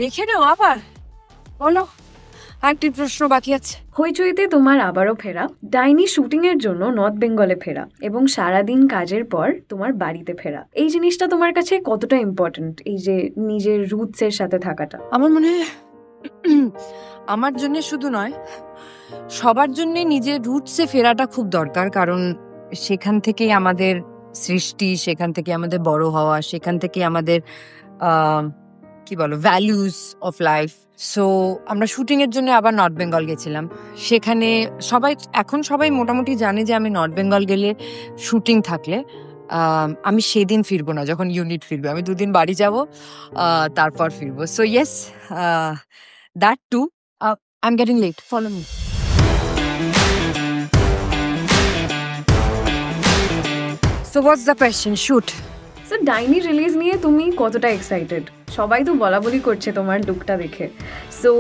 দেখে নাও আবার, বলো আরেকটি প্রশ্ন বাকি আছে। হইচইতে তোমার আবারও ফেরা, ডাইনি শুটিং এর জন্য নর্থ বেঙ্গলে ফেরা এবং সারাদিন কাজের পর তোমার বাড়িতে ফেরা, এই জিনিসটা তোমার কাছে কতটা ইম্পর্টেন্ট, এই যে নিজের রুটস এর সাথে থাকাটা? আমার মনে হয় আমার জন্য শুধু নয়, সবার জন্য নিজের রুটসে ফেরাটা খুব দরকার। কারণ সেখান থেকেই আমাদের সৃষ্টি, সেখান থেকে আমাদের বড় হওয়া, সেখান থেকে আমাদের কি বলো ভ্যালুস অফ লাইফ। সো আমরা শুটিং এর জন্য আবার নর্থ বেঙ্গল গেছিলাম। সেখানে এখন সবাই মোটামুটি জানে যে আমি নর্থ বেঙ্গল গেলে শুটিং থাকলে আমি সেদিন ফিরবো না, যখন ইউনিট ফিরবে আমি 2 দিন বাড়ি যাব, তারপর ফিরবো। So yes, that too. I am getting late, follow me. So what's the question? Shoot. So Daini release নিয়ে তুমি কতটা এক্সাইটেড? সবাই তো বলাবলি করছে তোমার লুকটা দেখে। So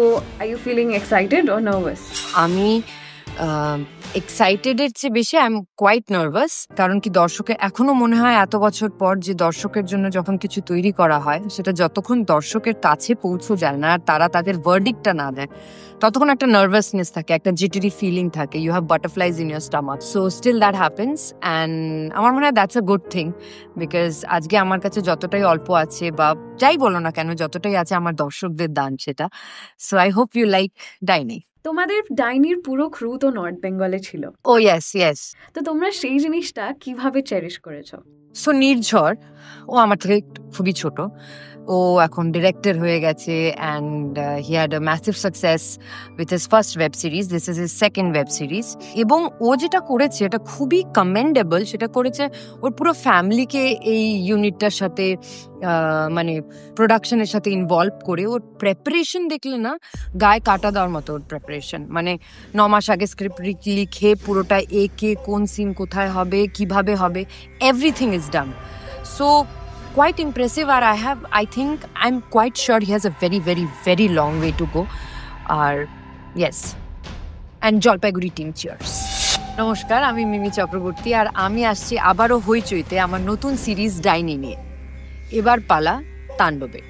are you feeling excited or nervous? আমি এক্সাইটেডের চেয়ে বেশি আই এম কোয়াইট নার্ভাস। কারণ কি, দর্শকের এখনো মনে হয় এত বছর পর যে দর্শকের জন্য যখন কিছু তৈরি করা হয়, সেটা যতক্ষণ দর্শকের কাছে পৌঁছে যায় না আর তারা তাদের ভার্ডিক্টটা না দেয়, ততক্ষণ একটা নার্ভাসনেস থাকে, একটা জিটারি ফিলিং থাকে, you have butterflies in your stomach. So still that happens and আমার মনে হয় that's a good thing. Because আজকে আমার কাছে যতটাই অল্প আছে বা যাই বলো না কেন, যতটাই আছে আমার দর্শকদের দান সেটা। So I hope you like Daini. তোমাদের ডাইনির পুরো ক্রু তো নর্থ বেঙ্গলে ছিল। Oh yes yes. তো তোমরা সেই জিনিসটা কিভাবে চেরিশ করেছো? সো নির্ঝর, ও আমার থেকে খুবই ছোট, ও এখন ডিরেক্টর হয়ে গেছে and he had a massive success with his first web series. This is his second web series. এবং ও যেটা করেছে এটা খুবই কমেন্ডেবল। সেটা করেছে ওর পুরো ফ্যামিলিকে এই ইউনিটটার সাথে মানে প্রোডাকশনের সাথে ইনভলভ করে। ওর প্রেপারেশন দেখলে না গায়ে কাটা দেওয়ার মতো ওর প্রেপারেশন। মানে 9 মাস আগে স্ক্রিপ্ট লিখে পুরোটা এঁকে কোন সিন কোথায় হবে, কিভাবে হবে, everything is done. So quite impressive, and I'm quite sure he has a very very very long way to go. Yes, and Jalpaiguri team cheers. নমস্কার, আমি মিমি চক্রবর্তী আর আমি আসছি আবারও হইচইতে আমার নতুন সিরিজ ডাইনি নিয়ে। এবার পালা তাণ্ডবে।